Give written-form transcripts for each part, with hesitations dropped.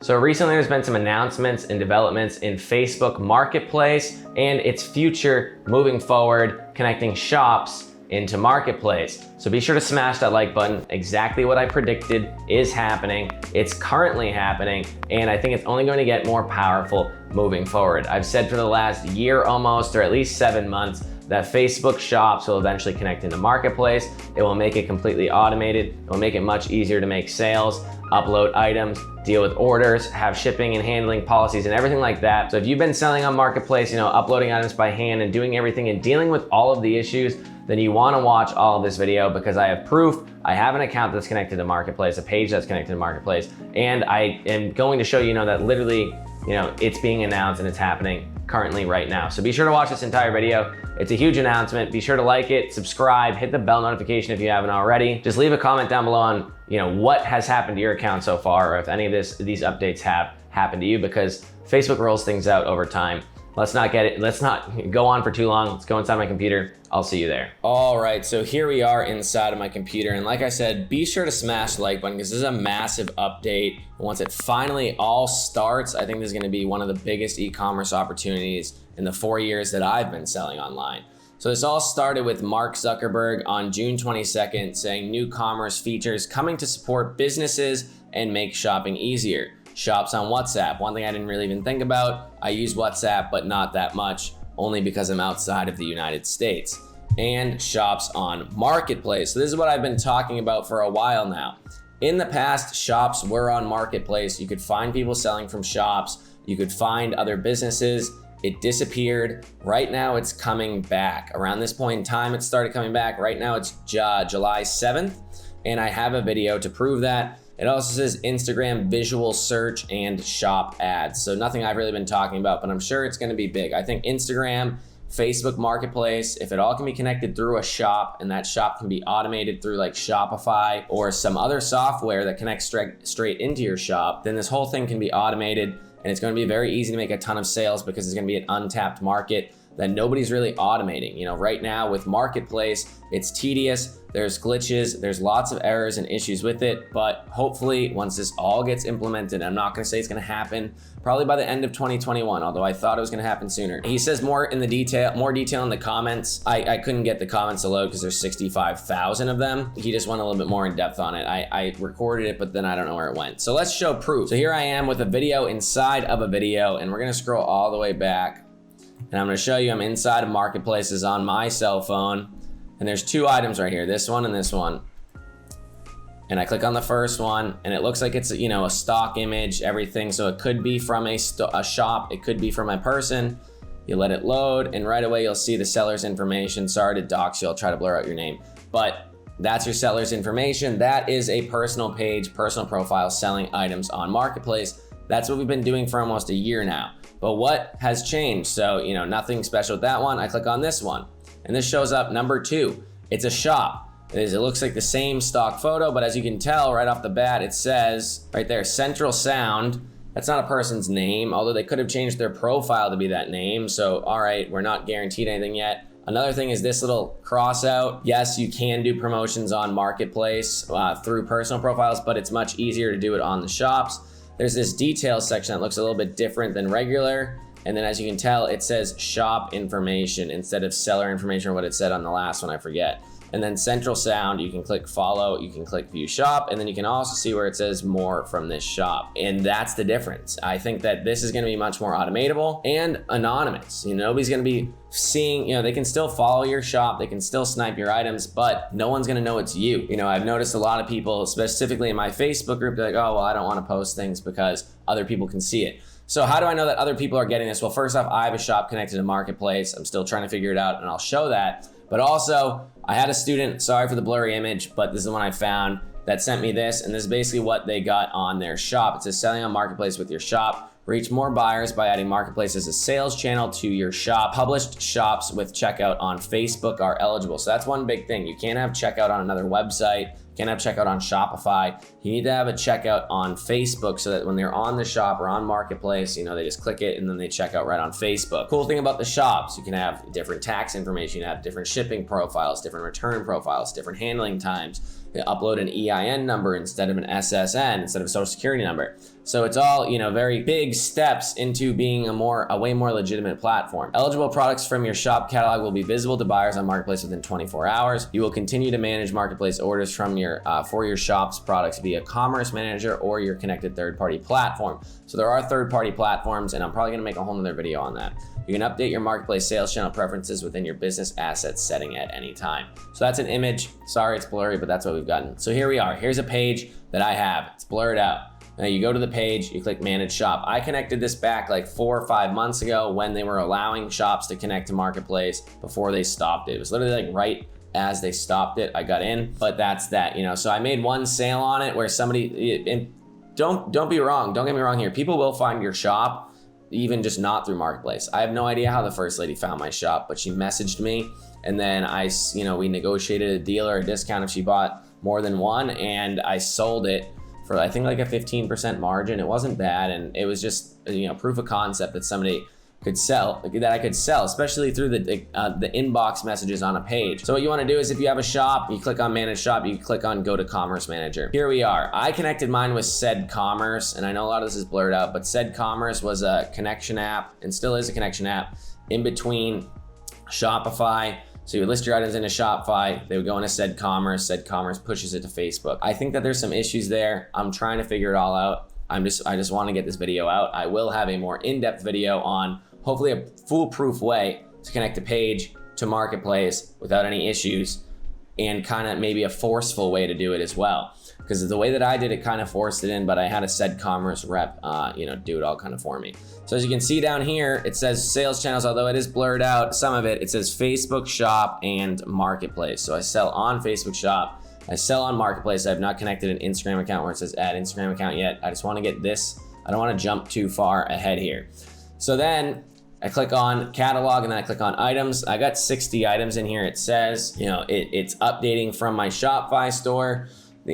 So recently there's been some announcements and developments in Facebook Marketplace and its future moving forward, connecting shops into Marketplace. So be sure to smash that like button. Exactly what I predicted is happening. It's currently happening, and I think it's only going to get more powerful moving forward. I've said for the last year almost, or at least 7 months, that Facebook shops will eventually connect into Marketplace. It will make it completely automated. It will make it much easier to make sales, upload items, deal with orders, have shipping and handling policies and everything like that. So if you've been selling on Marketplace, uploading items by hand and doing everything and dealing with all of the issues, then you wanna watch all of this video because I have proof. I have an account that's connected to Marketplace, a page that's connected to Marketplace, and I am going to show you that literally, it's being announced and it's happening currently right now. So be sure to watch this entire video. It's a huge announcement. Be sure to like it, subscribe, hit the bell notification if you haven't already. Just leave a comment down below on what has happened to your account so far, or if any of these updates have happened to you, because Facebook rolls things out over time. Let's not go on for too long. Let's go inside my computer. I'll see you there. All right, so here we are inside of my computer. And like I said, be sure to smash the like button because this is a massive update. Once it finally all starts, I think this is gonna be one of the biggest e-commerce opportunities in the 4 years that I've been selling online. So this all started with Mark Zuckerberg on June 22nd saying new commerce features coming to support businesses and make shopping easier. Shops on WhatsApp. One thing I didn't really even think about, I use WhatsApp, but not that much, only because I'm outside of the United States. And shops on Marketplace. So this is what I've been talking about for a while now. In the past, shops were on Marketplace. You could find people selling from shops. You could find other businesses. It disappeared. Right now it's coming back. Around this point in time, it started coming back. Right now it's July 7th, and I have a video to prove that. It also says Instagram visual search and shop ads. So nothing I've really been talking about, but I'm sure it's gonna be big. I think Instagram, Facebook Marketplace, if it all can be connected through a shop and that shop can be automated through like Shopify or some other software that connects straight into your shop, then this whole thing can be automated and it's gonna be very easy to make a ton of sales because it's gonna be an untapped market that nobody's really automating. Right now with Marketplace, it's tedious, there's glitches, there's lots of errors and issues with it, but hopefully once this all gets implemented, I'm not gonna say it's gonna happen probably by the end of 2021, although I thought it was gonna happen sooner. He says more detail in the comments. I couldn't get the comments to load because there's 65,000 of them. He just went a little bit more in depth on it. I recorded it, but then I don't know where it went. So let's show proof. So here I am with a video inside of a video, and we're gonna scroll all the way back. And I'm gonna show you I'm inside of Marketplaces on my cell phone. And there's two items right here, this one and this one. And I click on the first one and it looks like it's a stock image, everything. So it could be from a shop, it could be from a person. You let it load and right away you'll see the seller's information. Sorry to dox you, I'll try to blur out your name. But that's your seller's information. That is a personal page, personal profile selling items on Marketplace. That's what we've been doing for almost a year now. But what has changed? So, nothing special with that one. I click on this one and this shows up number 2. It's a shop. It looks like the same stock photo, but as you can tell right off the bat, it says right there, Central Sound. That's not a person's name, although they could have changed their profile to be that name. So, all right, we're not guaranteed anything yet. Another thing is this little cross out. Yes, you can do promotions on Marketplace through personal profiles, but it's much easier to do it on the shops. There's this details section that looks a little bit different than regular. And then as you can tell, it says shop information instead of seller information, or what it said on the last one, I forget. And then Central Sound, you can click follow, you can click view shop, and then you can also see where it says more from this shop. And that's the difference. I think that this is gonna be much more automatable and anonymous. Nobody's gonna be seeing, they can still follow your shop, they can still snipe your items, but no one's gonna know it's you. I've noticed a lot of people, specifically in my Facebook group, they're like, oh, well, I don't wanna post things because other people can see it. So how do I know that other people are getting this? Well, first off, I have a shop connected to Marketplace. I'm still trying to figure it out and I'll show that. But also, I had a student, sorry for the blurry image, but this is the one I found, that sent me this, and this is basically what they got on their shop. It says selling on Marketplace with your shop. Reach more buyers by adding Marketplace as a sales channel to your shop. Published shops with checkout on Facebook are eligible. So that's one big thing. You can't have checkout on another website. You can't have checkout on Shopify. You need to have a checkout on Facebook so that when they're on the shop or on Marketplace, they just click it and then they check out right on Facebook. Cool thing about the shops, you can have different tax information, you can have different shipping profiles, different return profiles, different handling times. They upload an EIN number instead of an SSN, instead of a social security number. So it's all, very big steps into being a way more legitimate platform. Eligible products from your shop catalog will be visible to buyers on Marketplace within 24 hours. You will continue to manage Marketplace orders from for your shop's products via Commerce Manager or your connected third-party platform. So there are third-party platforms, and I'm probably gonna make a whole nother video on that. You can update your Marketplace sales channel preferences within your business assets setting at any time. So that's an image. Sorry, it's blurry, but that's what we've gotten. So here we are. Here's a page that I have. It's blurred out. Now you go to the page, you click Manage Shop. I connected this back like 4 or 5 months ago when they were allowing shops to connect to Marketplace before they stopped it. It was literally like right as they stopped it, I got in, but that's that, So I made one sale on it where somebody, and don't be wrong, don't get me wrong here. People will find your shop, even just not through Marketplace. I have no idea how the first lady found my shop, but she messaged me, and then we negotiated a deal or a discount if she bought more than one, and I sold it for I think like a 15% margin. It wasn't bad, and it was just proof of concept that somebody could sell, that I could sell, especially through the inbox messages on a page. So what you want to do is if you have a shop, you click on Manage Shop, you click on Go to Commerce Manager. Here we are. I connected mine with Said Commerce, and I know a lot of this is blurred out, but Said Commerce was a connection app and still is a connection app in between Shopify. So you list your items into Shopify, they would go into Said Commerce pushes it to Facebook. I think that there's some issues there. I'm trying to figure it all out. I just want to get this video out. I will have a more in-depth video on hopefully a foolproof way to connect a page to Marketplace without any issues, and kind of maybe a forceful way to do it as well. Because the way that I did it kind of forced it in, but I had a Said Commerce rep, do it all kind of for me. So as you can see down here, it says sales channels, although it is blurred out, some of it, it says Facebook Shop and Marketplace. So I sell on Facebook Shop, I sell on Marketplace. I have not connected an Instagram account where it says add Instagram account yet. I just want to get this, I don't want to jump too far ahead here. So then I click on catalog and then I click on items. I got 60 items in here. It says, it's updating from my Shopify store.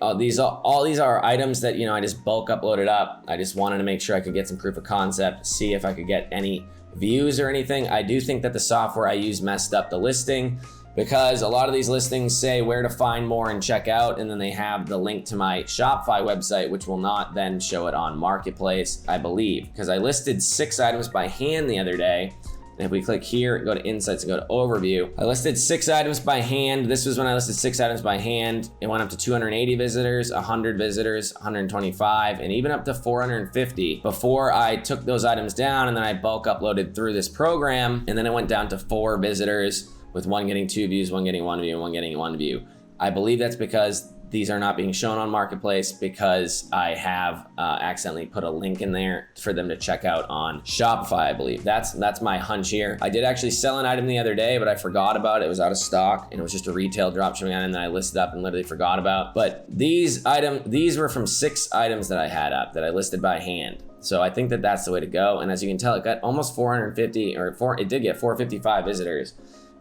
All these are items that, I just bulk uploaded up. I just wanted to make sure I could get some proof of concept, see if I could get any views or anything. I do think that the software I use messed up the listing, because a lot of these listings say where to find more and check out, and then they have the link to my Shopify website, which will not then show it on Marketplace, I believe, because I listed 6 items by hand the other day. And if we click here, go to Insights and go to Overview, I listed 6 items by hand. This was when I listed 6 items by hand. It went up to 280 visitors, 100 visitors, 125, and even up to 450 before I took those items down, and then I bulk uploaded through this program, and then it went down to 4 visitors, with one getting 2 views, one getting 1 view, and one getting 1 view. I believe that's because these are not being shown on Marketplace, because I have accidentally put a link in there for them to check out on Shopify, I believe. That's my hunch here. I did actually sell an item the other day, but I forgot about it. It was out of stock, and it was just a retail dropshipping item that I listed up and literally forgot about. But these were from 6 items that I had up that I listed by hand. So I think that that's the way to go. And as you can tell, it got almost 450, it did get 455 visitors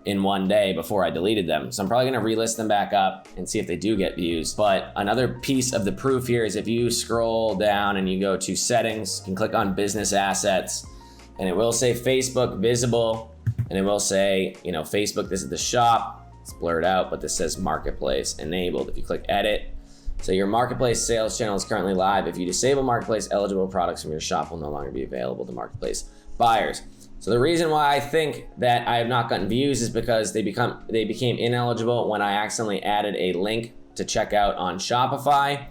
in one day before I deleted them. So I'm probably gonna relist them back up and see if they do get views. But another piece of the proof here is if you scroll down and you go to settings, you can click on business assets, and it will say Facebook visible, and it will say, Facebook, this is the shop. It's blurred out, but this says Marketplace enabled. If you click edit, so your Marketplace sales channel is currently live. If you disable Marketplace, eligible products from your shop will no longer be available to Marketplace buyers. So the reason why I think that I have not gotten views is because they became ineligible when I accidentally added a link to check out on Shopify.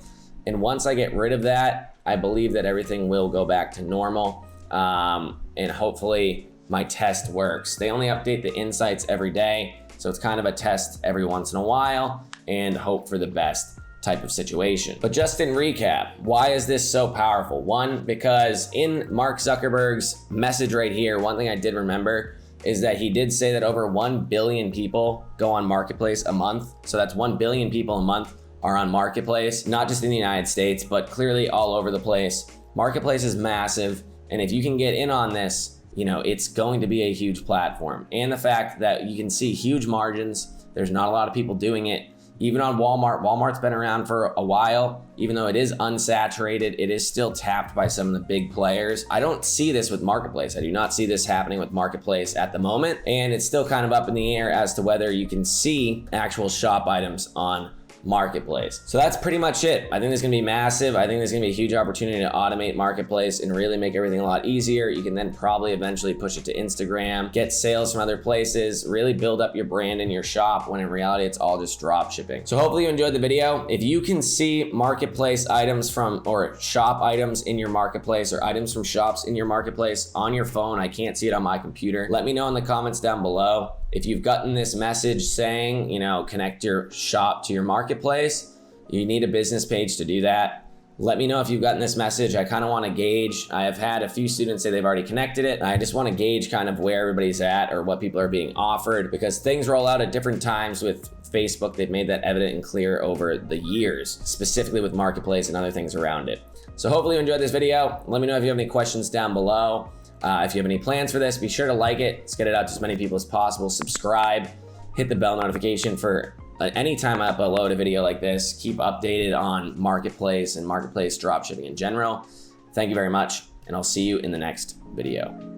And once I get rid of that, I believe that everything will go back to normal. And hopefully my test works. They only update the insights every day, so it's kind of a test every once in a while and hope for the best type of situation. But just in recap, why is this so powerful? One, because in Mark Zuckerberg's message right here, one thing I did remember is that he did say that over 1 billion people go on Marketplace a month. So that's 1 billion people a month are on Marketplace, not just in the United States, but clearly all over the place. Marketplace is massive, and if you can get in on this, it's going to be a huge platform. And the fact that you can see huge margins, there's not a lot of people doing it. Even on Walmart, Walmart's been around for a while. Even though it is unsaturated, it is still tapped by some of the big players. I don't see this with Marketplace. I do not see this happening with Marketplace at the moment. And it's still kind of up in the air as to whether you can see actual shop items on marketplace. So that's pretty much it. I think this is gonna be massive. I think there's gonna be a huge opportunity to automate marketplace and really make everything a lot easier. You can then probably eventually push it to Instagram, get sales from other places, really build up your brand in your shop, when in reality it's all just drop shipping. So hopefully you enjoyed the video. If you can see marketplace items from, or shop items in your marketplace, or items from shops in your marketplace on your phone, I can't see it on my computer, let me know in the comments down below. If you've gotten this message saying, you know, connect your shop to your marketplace, you need a business page to do that. Let me know if you've gotten this message. I kind of want to gauge. I have had a few students say they've already connected it. I just want to gauge kind of where everybody's at or what people are being offered, because things roll out at different times with Facebook. They've made that evident and clear over the years, specifically with marketplace and other things around it. So hopefully you enjoyed this video. Let me know if you have any questions down below. If you have any plans for this, be sure to like it. Let's get it out to as many people as possible. Subscribe, hit the bell notification for anytime I upload a video like this. Keep updated on marketplace and marketplace dropshipping in general. Thank you very much, and I'll see you in the next video.